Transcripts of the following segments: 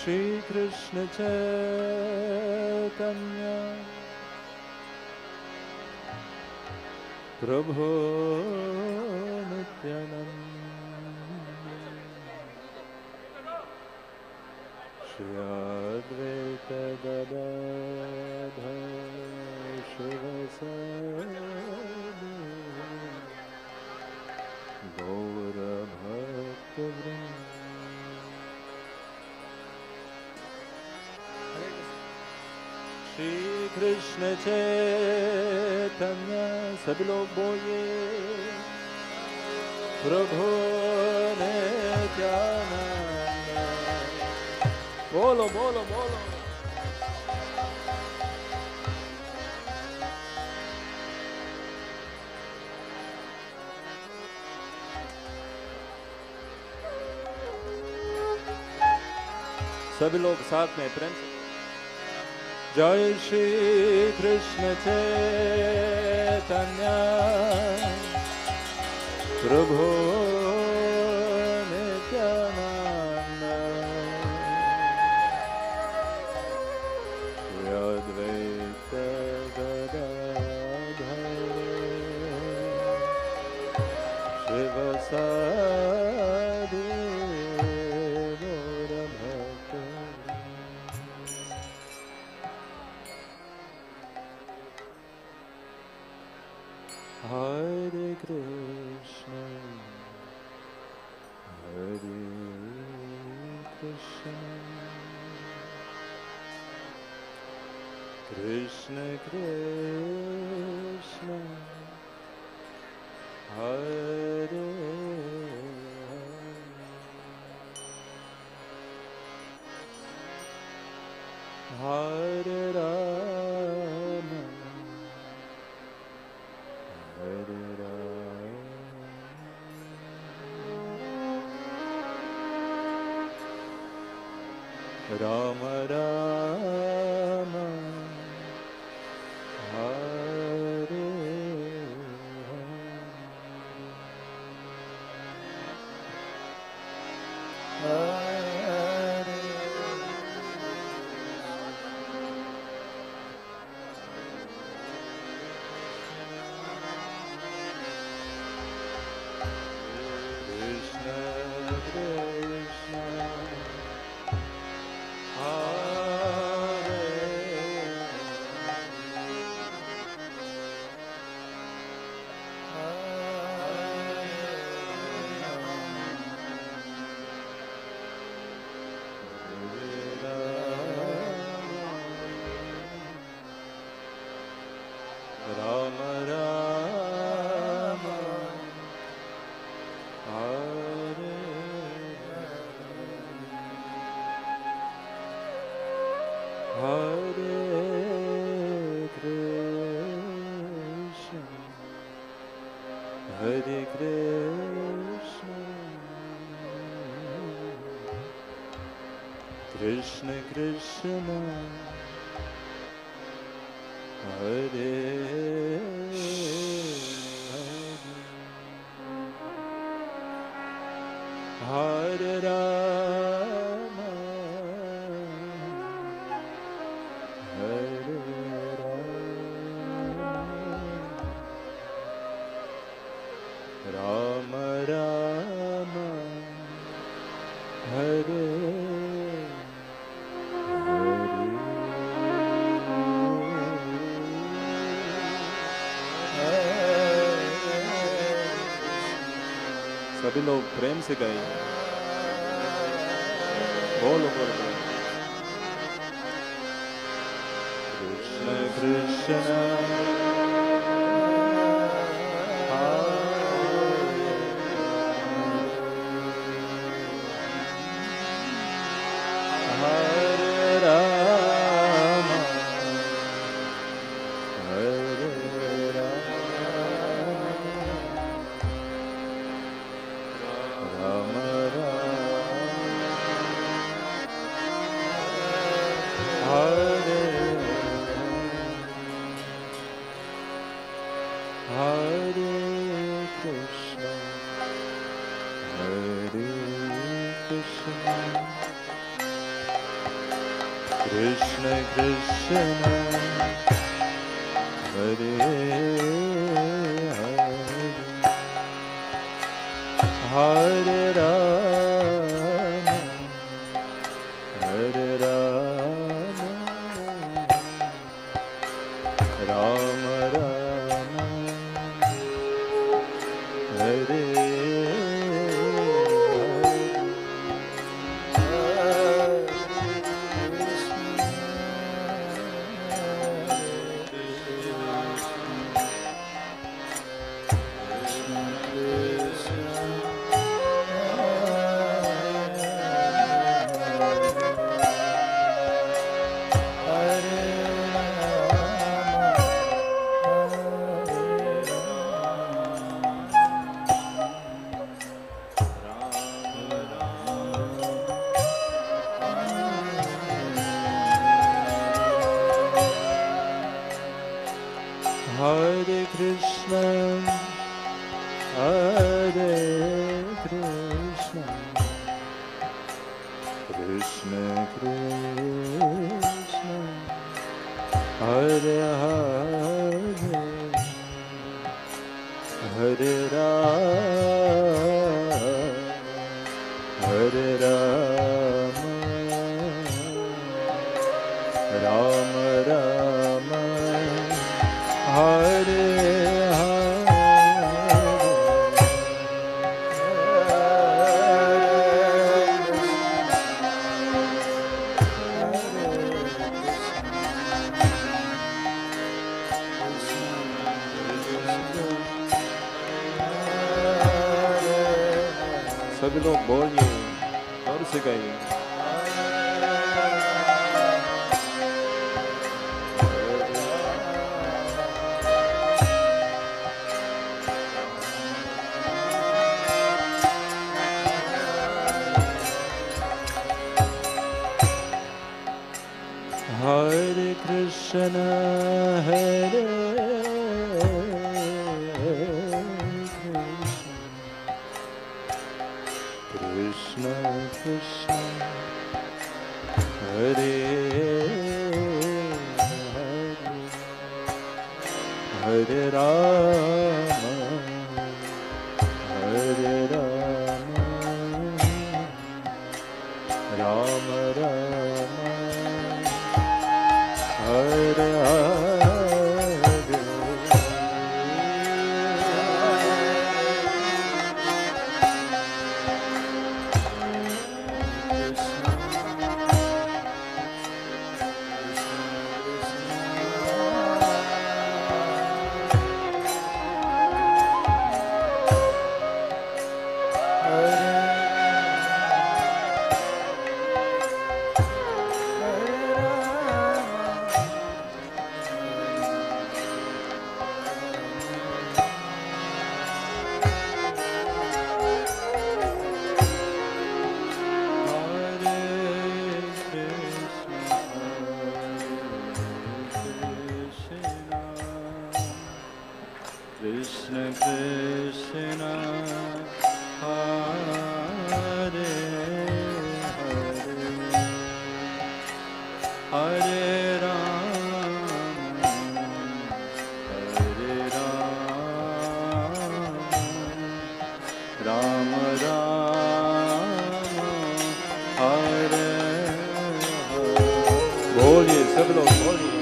Shri Krishna Chaitanya Prabhu Nityananda Shri Advaita Gadadhar Shivasadi Gaura Bhakta Vrinda Shri Krishna Chaitanya सब लोग बोलिए प्रभु नित्यानंद बोलो बोलो बोलो सभी लोग साथ में प्रेम से जय श्री कृष्ण चैतन्य प्रभु Nityanand Shri Advaita Gadadhar श्रीवासादि Hare Krishna, Hare Krishna, Krishna Krishna, Hare Hare Rama, Hare Rama Rama Hare Hare Krishna Krishna Rama Rama Hare Hare Krishna Hare Krishna Krishna Krishna Hare Hare Rama Hare Rama Rama Hare सभी लोग प्रेम से गाइए बोलो बोलो Krishna Krishna Hare Rama Hare Rama Hare Hare Krishna Hare Krishna Krishna Krishna Hare Hare Hare Rama Hare Rama Rama Rama Hare Hare Krishna, Hare Krishna, Krishna Krishna, Hare Hare, Hare Rama, Hare Rama, Rama Rama. Hare सभी लोग बोलिए और से गाइए Hare Krishna, Hare Krishna, Krishna, Hare Hare, Hare Rama, Hare Rama, Rama Rama. Hare Krishna Krishna Hare Hare Hare Rama Hare Rama Rama Rama Hare Hare बोलिए सब लोग बोलिए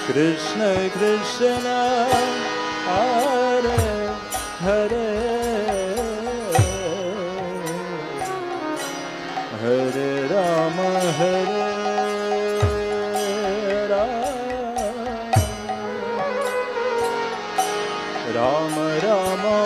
Krishna Krishna Hare Hare Hare Rama Hare Rama Rama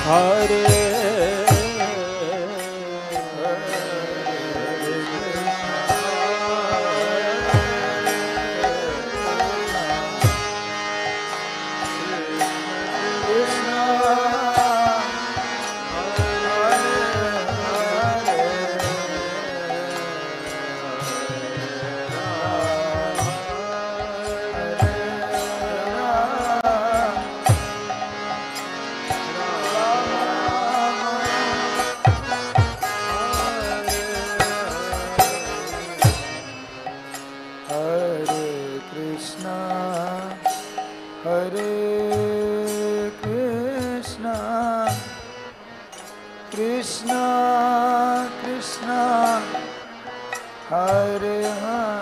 Hare Hare Krishna Krishna Hare Hare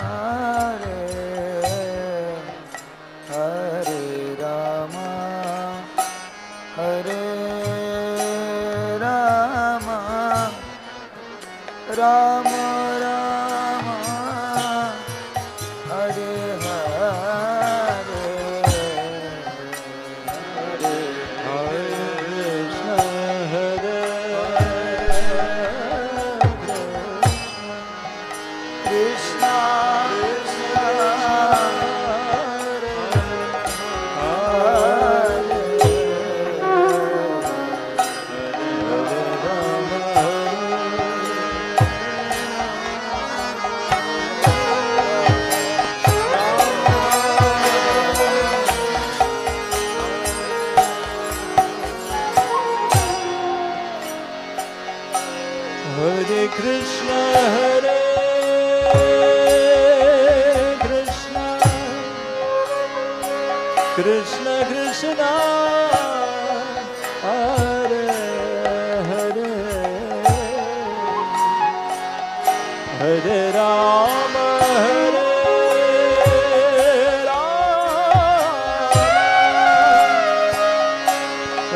Hare Rama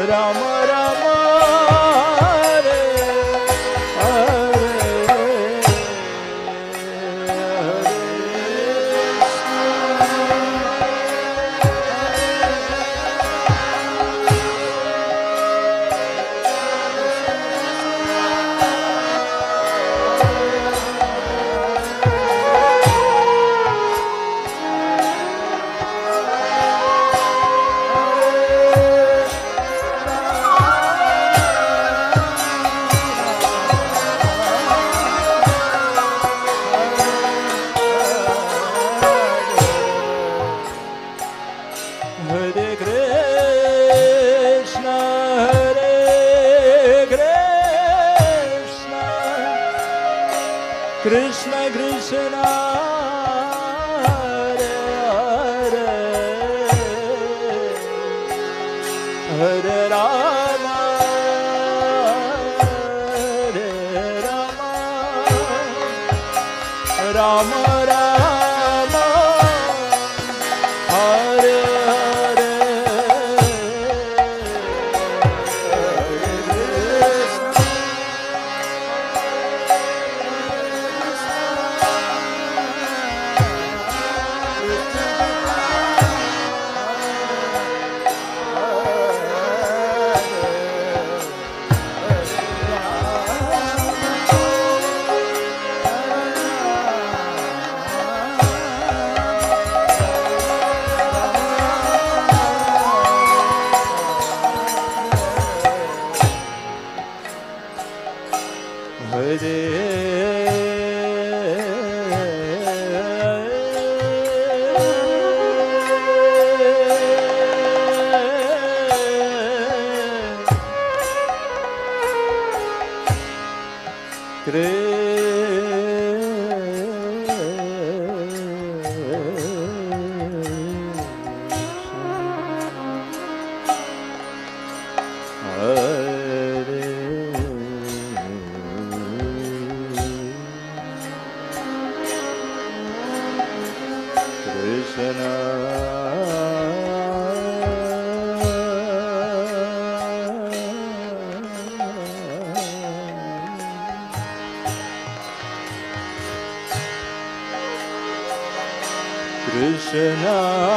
Rama Rama Hare Hare Rama Rama Hare Hare Krishna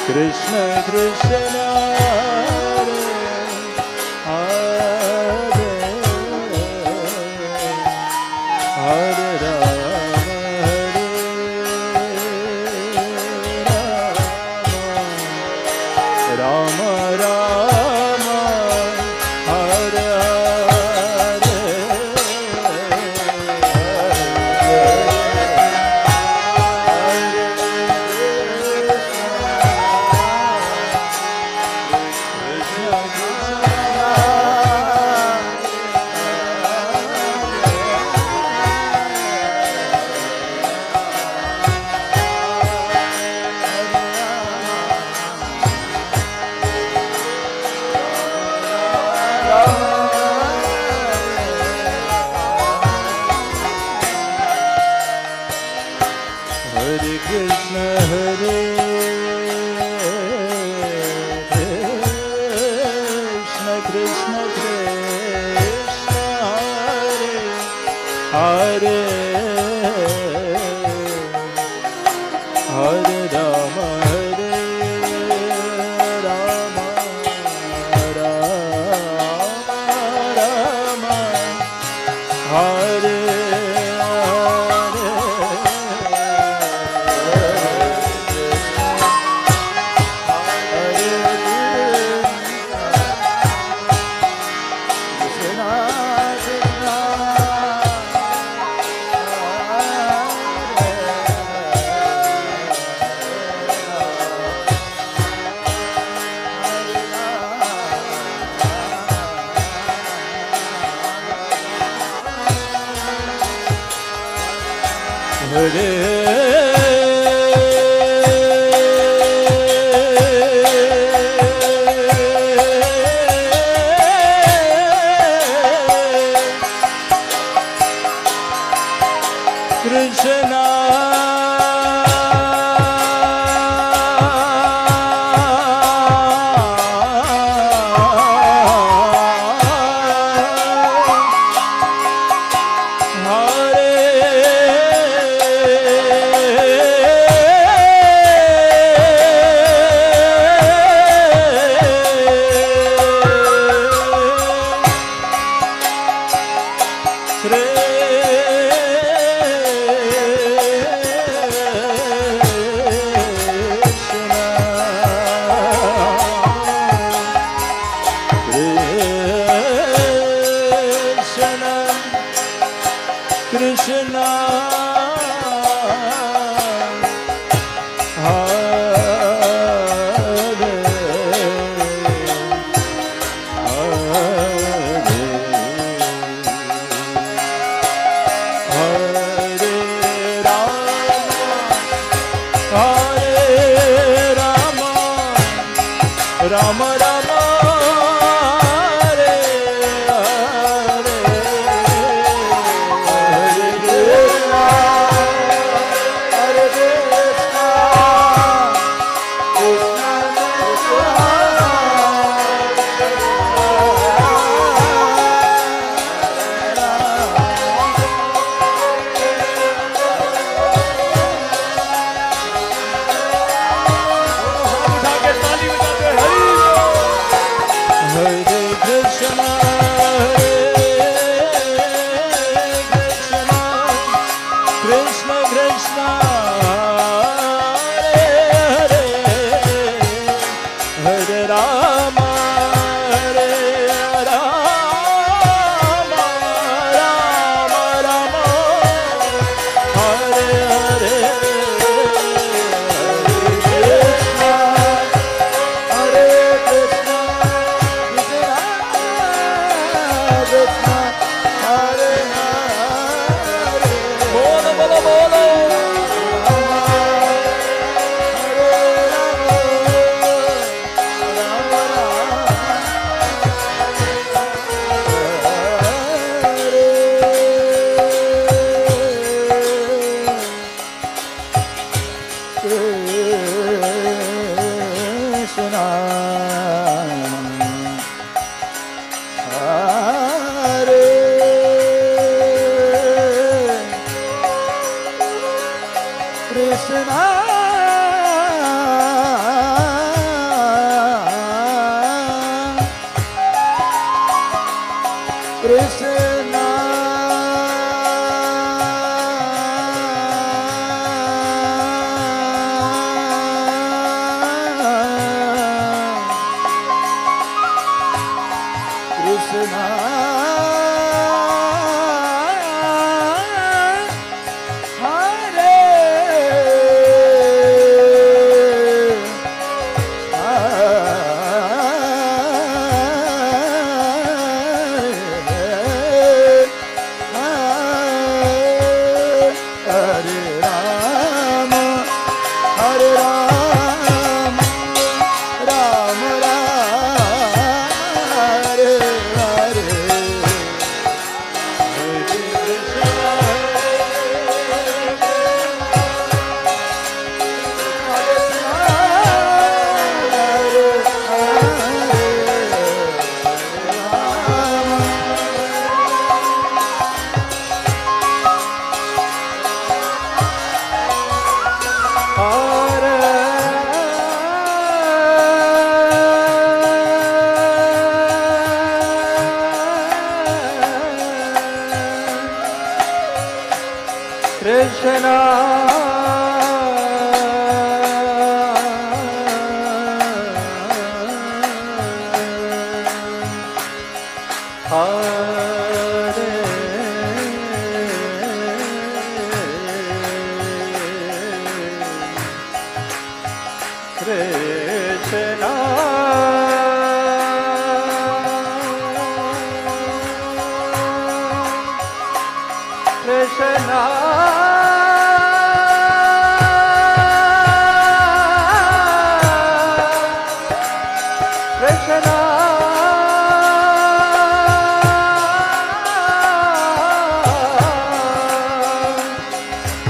Krishna Krishna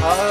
Hare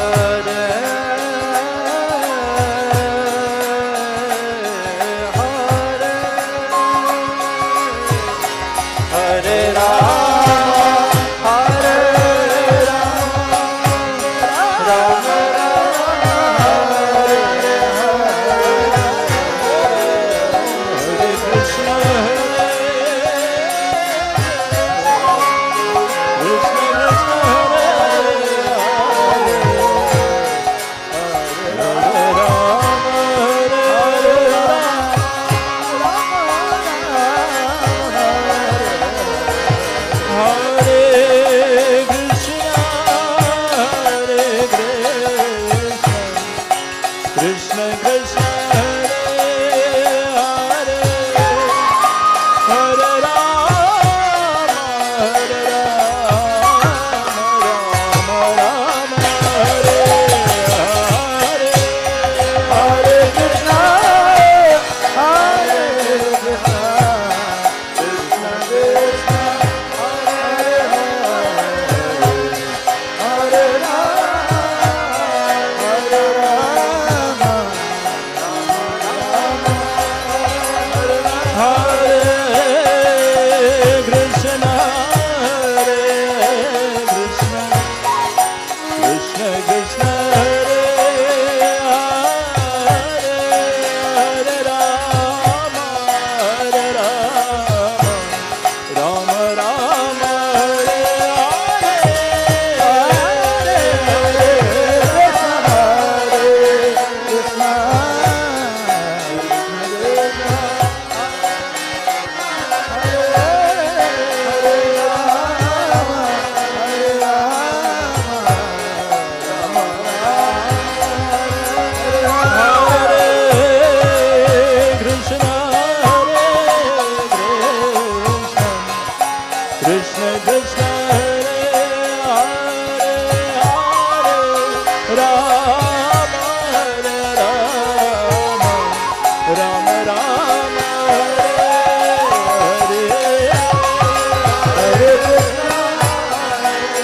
Krishna Hare Hare Hare Rama Hare Rama Rama Rama Hare Hare Hare Krishna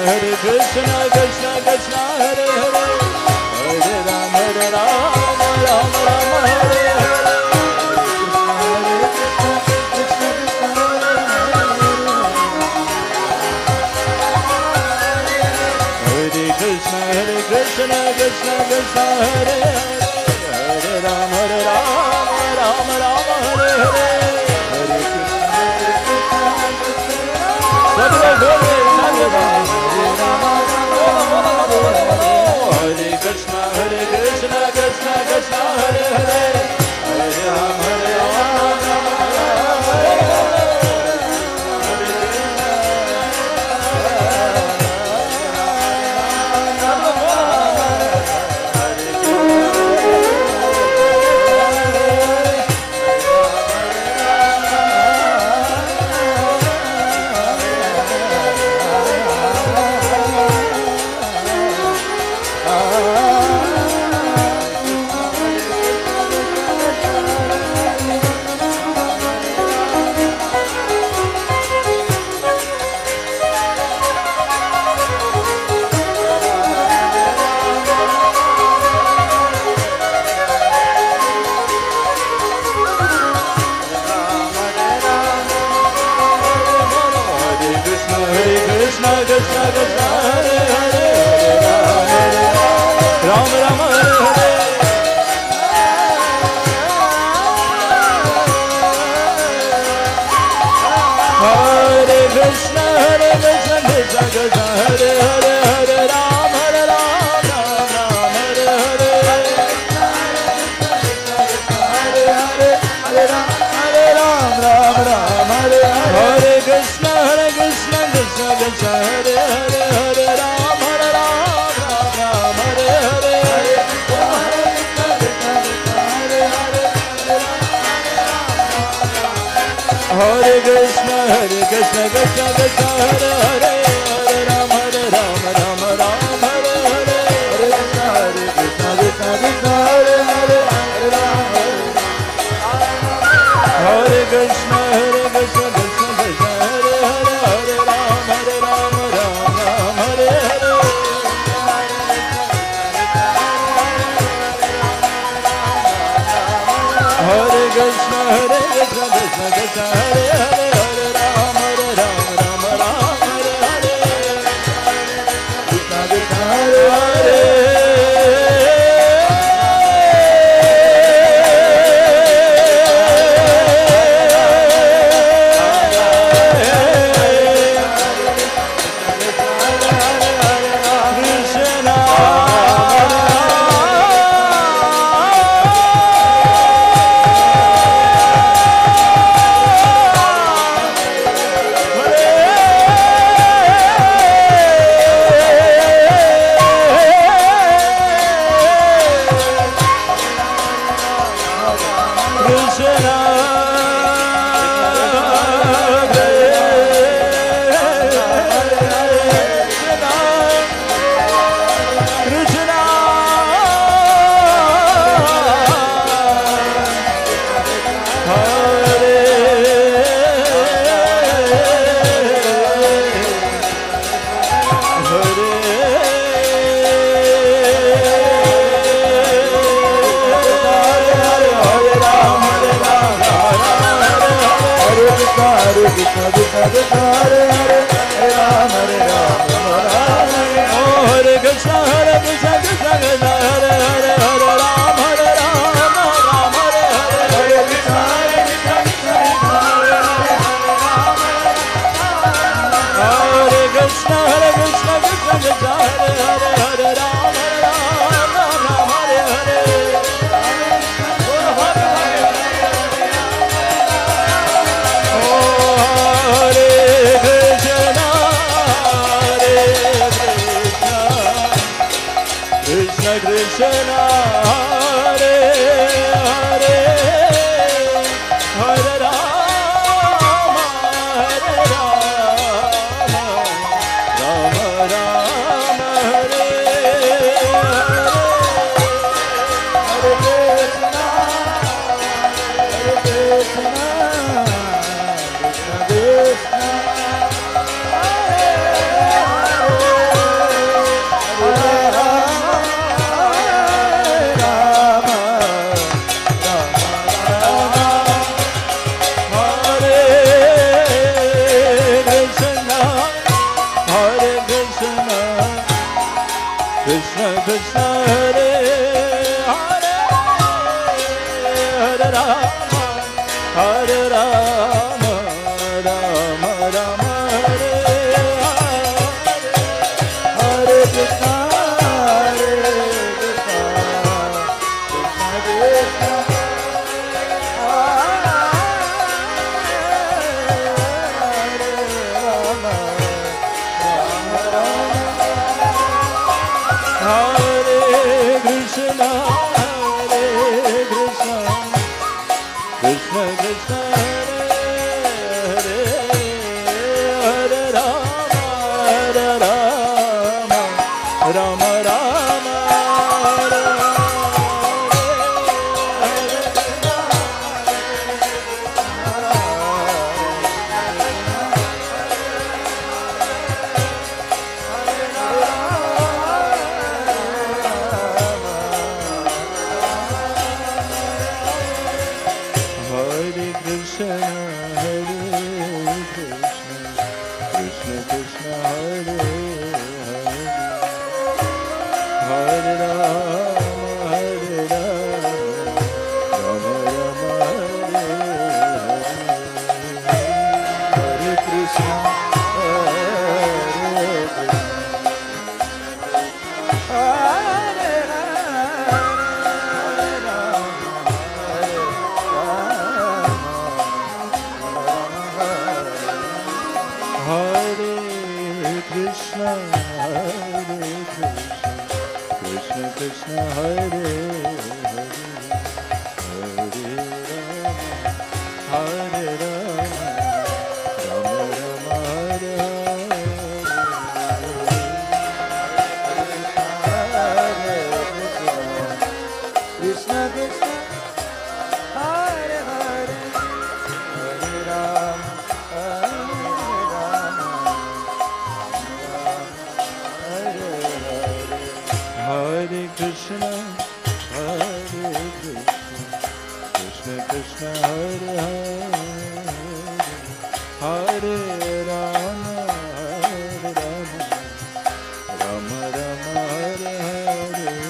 Hare Krishna Krishna Krishna Hare Hare Hare Krishna Hare Krishna Krishna Krishna Hare Hare Hare Ram Ram Ram Hare Hare Krishna Krishna Hare Hare Hare Rama Hare Rama Rama Rama Hare Hare Krishna Krishna Hare Hare Hare Rama Hare Rama Rama Rama Hare Hare Krishna Hare Krishna Krishna Krishna Hare Krishna, Krishna Krishna, Hare Hare, Hare Rama, Hare Rama, Rama Rama, Hare Krishna, Krishna Krishna, Hare Hare, Hare Rama, Hare Rama, Rama Rama, Hare Krishna, Hare Krishna, Krishna Krishna, Hare Hare, Hare Rama, Rama Rama, Hare Krishna Krishna, Hare Hare, Hare Rama, Hare Krishna, Krishna Krishna, Hare Hare, Hare Rama, Rama Rama, Hare Hare,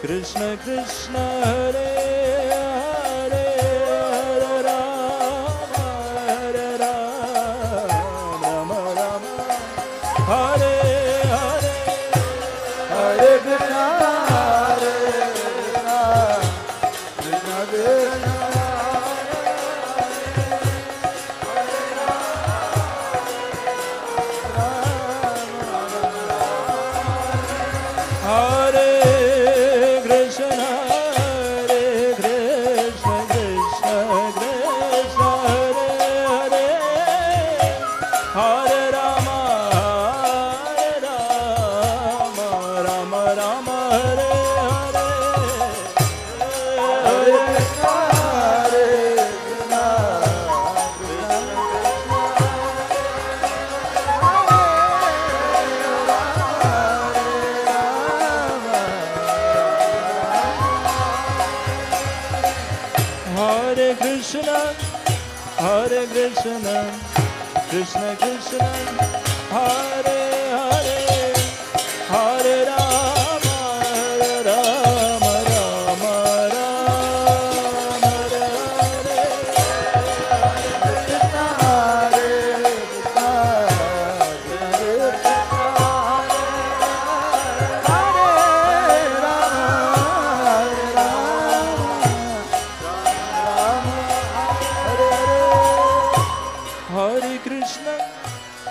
Krishna Krishna, Hare Hare, Hare Rama, Hare Rama, Rama Rama, Hare Hare, Hare Krishna, Hare Krishna, Krishna Krishna, Hare Krishna, Hare Krishna, Krishna Krishna, Hare Hare, Hare Rama, Rama Rama, Hare Hare.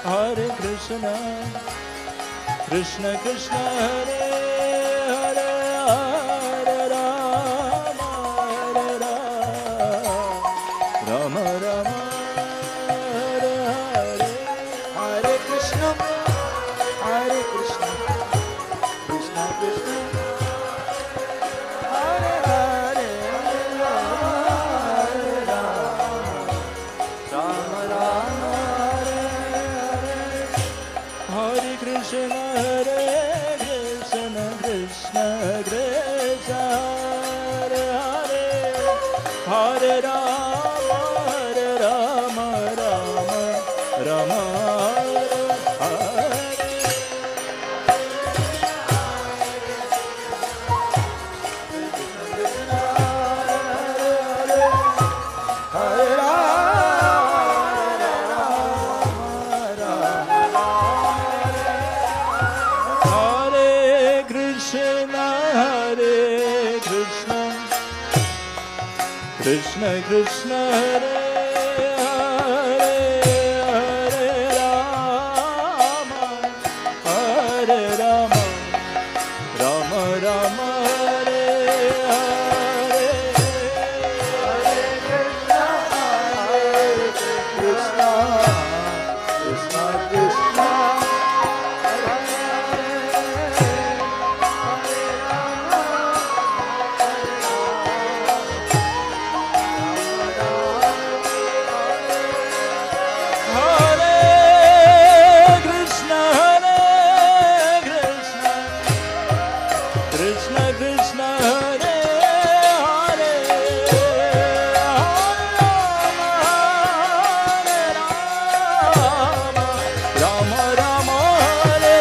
Hare Krishna, Krishna Krishna, Hare Hare, Hare Rama, Rama Rama, Hare Hare. Hare Krishna, Krishna Krishna, Hare Hare, Hare Rama, Rama Rama, Hare Krishna, Krishna Krishna, Hare Hare, Hare Rama, Rama Rama, Hare. Hare Krishna, Krishna Krishna, Hare Hare, Hare Rama, Rama Rama, Hare Hare. Krishna, Krishna Krishna, Hare Krishna, Krishna Krishna, Hare Hare, Rama Rama, Hare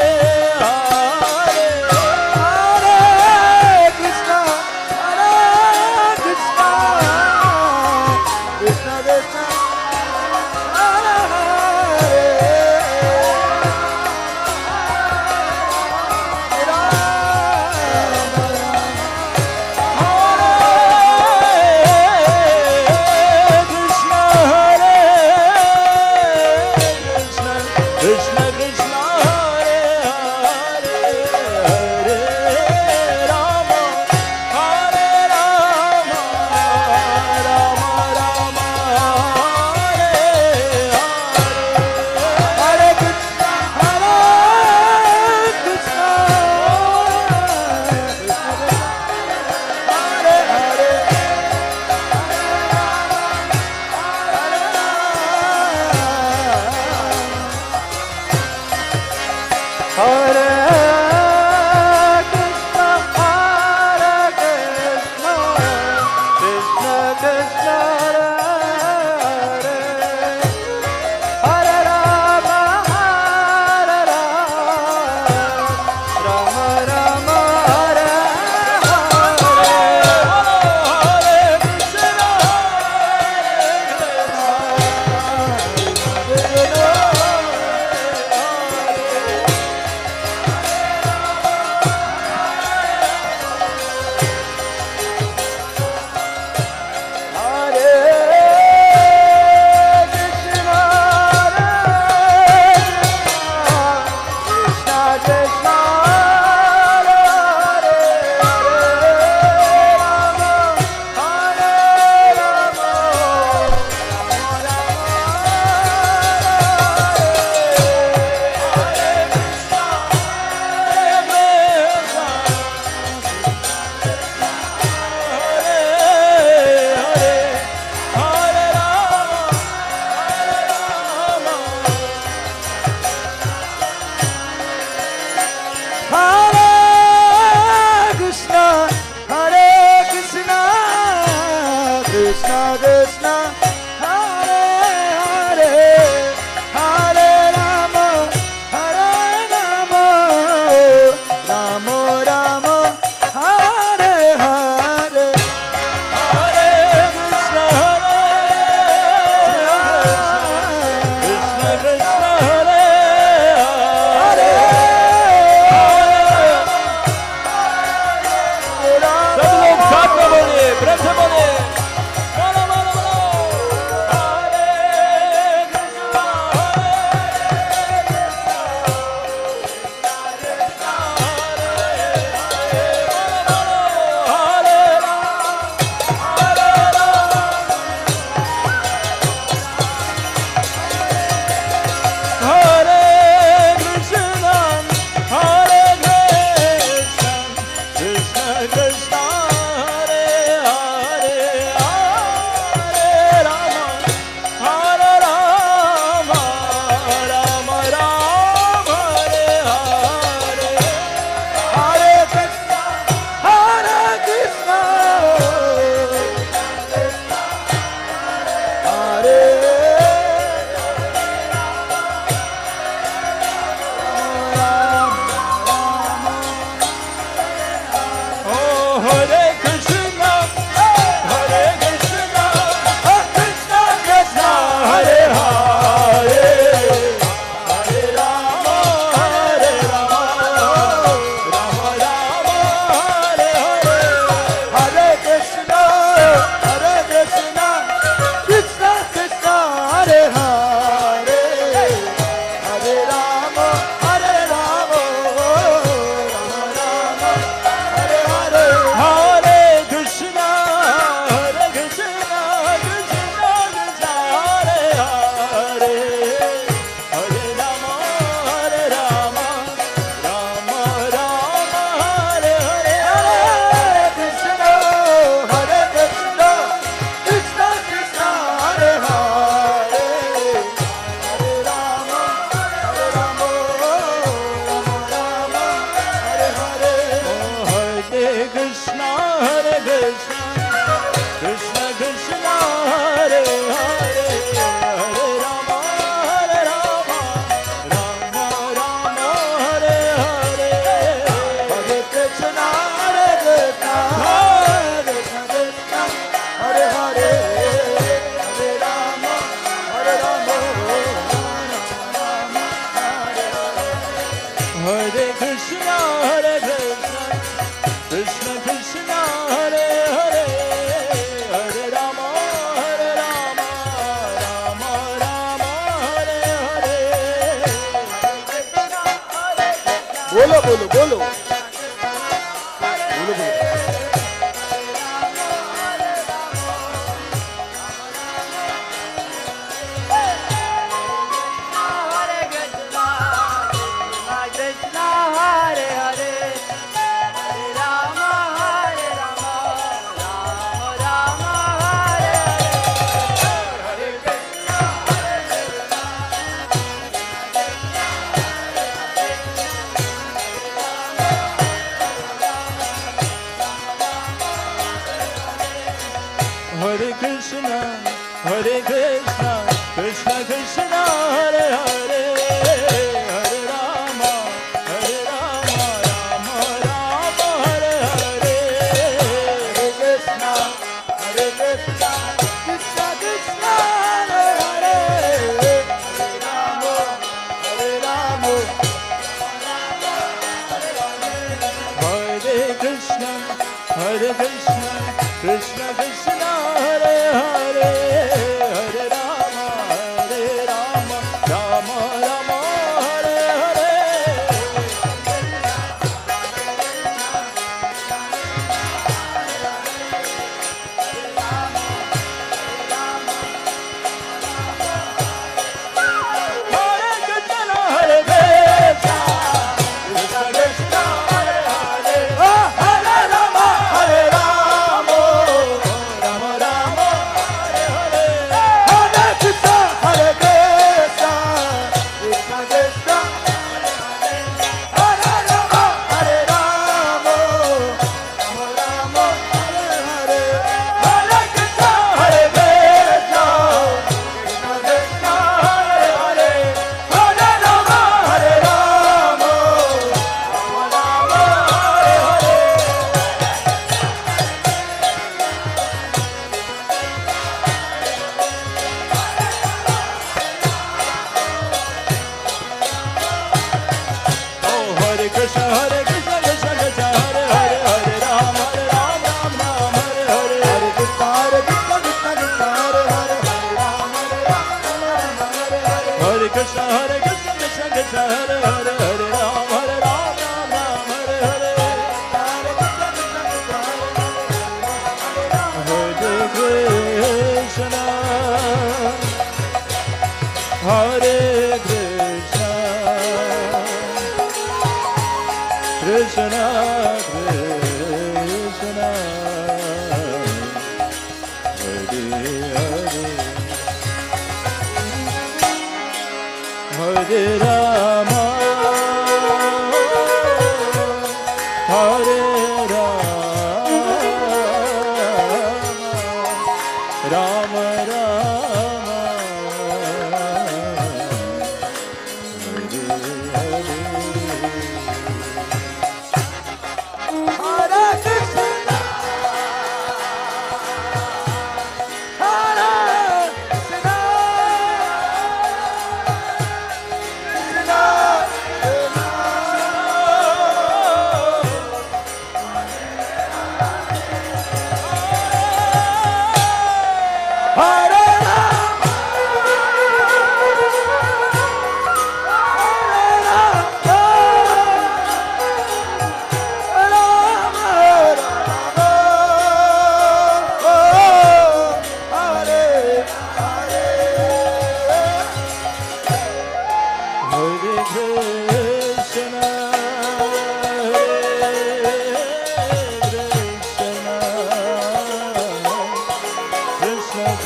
Hare. Hare Krishna, Krishna Krishna, Hare Hare, Krishna Krishna, Hare Hare, Hare Rama, Hare Rama, Rama Rama, Hare Hare. Hare Krishna, Krishna Hare Hare, Hare Krishna, Krishna Krishna, Hare Hare, Hare Rama, Rama Rama, Hare Hare Krishna, Hare Hare, Hare Rama, Hare Rama, Rama Rama, Hare Hare, Hare Krishna, Krishna Krishna, Hare Hare. सब लोग साथ में बोलिए, प्रेम से बोलिए। बोलो बोलो बोलो। हरे कृष्णा, हरे कृष्णा, हरे कृष्णा, कृष्णा कृष्णा, हरे हरे, हरे Ram, Ram Ram, Hare Hare. Hare Krishna, Hare Krishna, Hare Oh, Hare Krishna, Hare Krishna, Krishna Krishna, Hare Hare, Hare Rama, Rama Rama, Hare Hare. Hare Krishna, Hare Krishna, Krishna Krishna, Hare Hare, Hare Rama, Hare Rama, Rama Rama, Hare Hare. Hare Krishna, Hare Krishna, Krishna Krishna, Hare Hare, Hare Rama, Rama Rama, Hare Hare. Hare Krishna, Hare Krishna, Krishna Krishna, Hare Hare, Hare Rama, Hare Rama, Rama Rama, Hare Hare. Hare Krishna, Hare Krishna, Krishna Krishna, Hare Hare, Hare Rama, Rama Rama, Hare Hare. Hare Krishna, Hare Krishna, Krishna Krishna, Hare Hare, Hare Rama, Hare Rama, Rama Rama, Hare Krishna, Hare Krishna, Krishna Krishna, Hare Hare, Hare Rama, Rama Rama, Hare Hare. बोलो बोलो बोलो बोलो बोलो Hare Krishna, Hare Krishna, Krishna Krishna, Hare Hare, Hare Rama, Rama Rama, Hare Hare. Hare Krishna, Hare Krishna, Krishna Krishna, Hare Hare, Hare Rama, Hare Rama, Hare Krishna, Hare Krishna, Krishna Krishna, Hare Hare, Hare Rama, Rama Rama, Hare Hare. Hare Krishna, Hare Krishna, Krishna Krishna, Hare Hare, Hare Rama, Rama Hare Hare Ram Hare Ram Ram Ram Hare Hare Hare Krishna Hare Krishna Krishna Krishna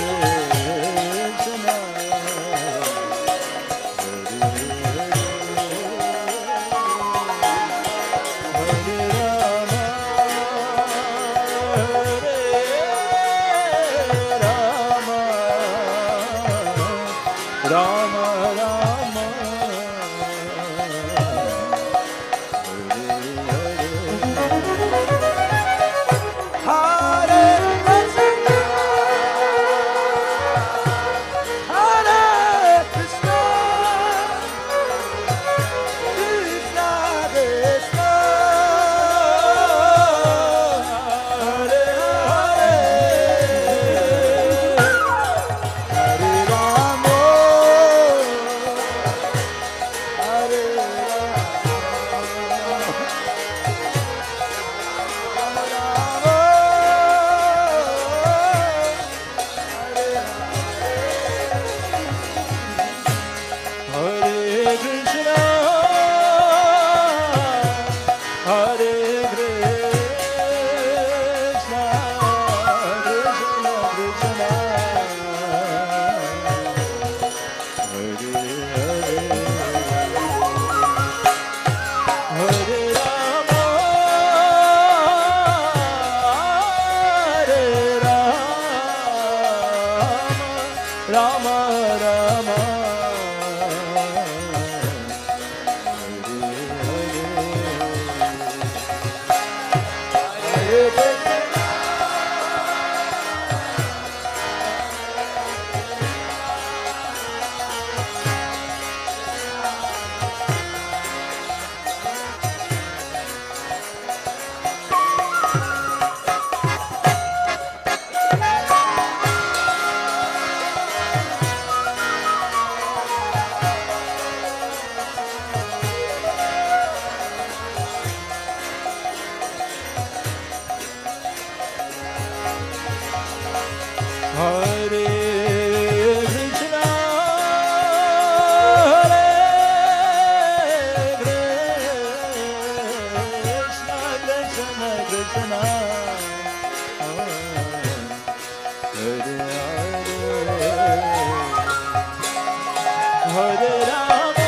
Hare Hare Hare Rama Hare Rama Rama Rama Hare Krishna, Hare Krishna, Krishna Hare Rama,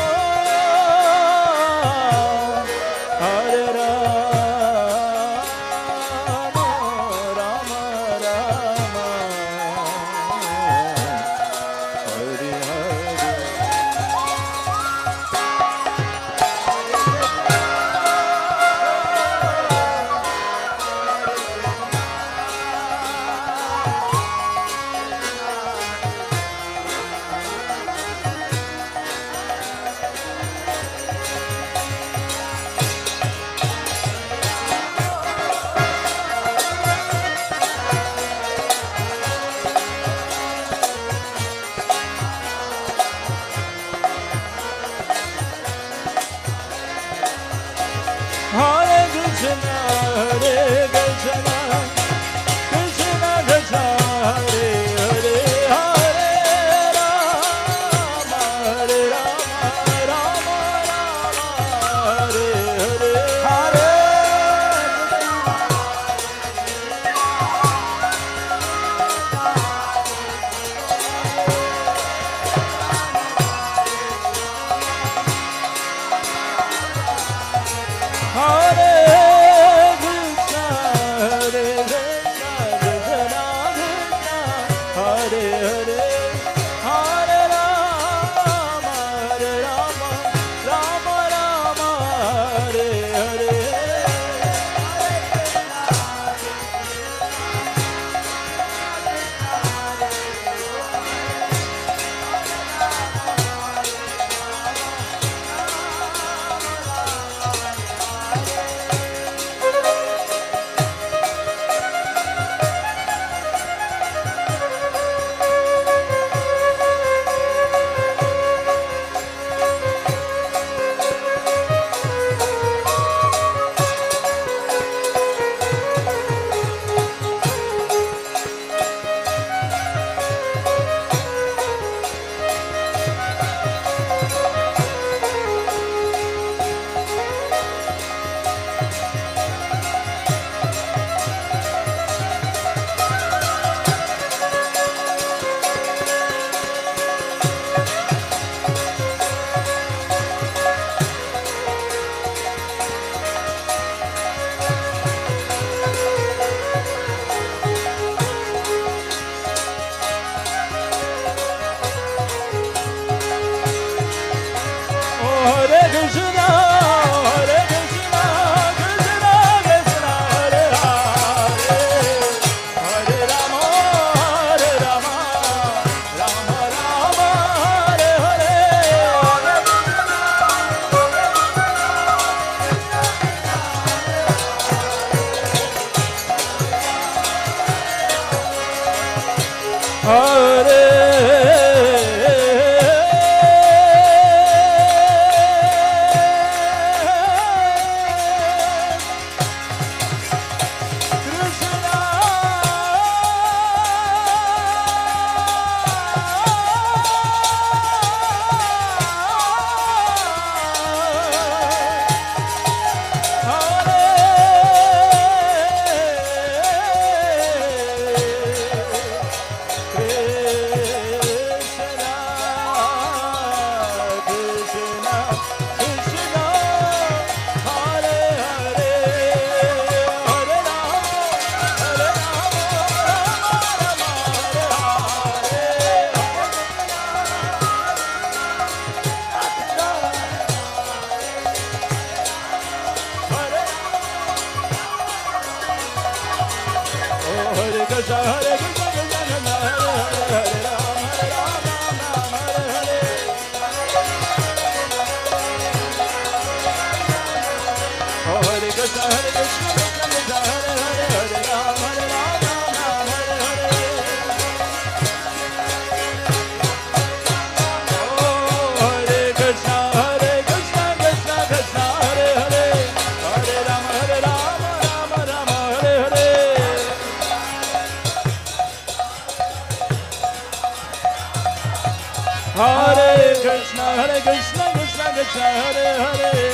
Krishna, Krishna Krishna, Hare Hare,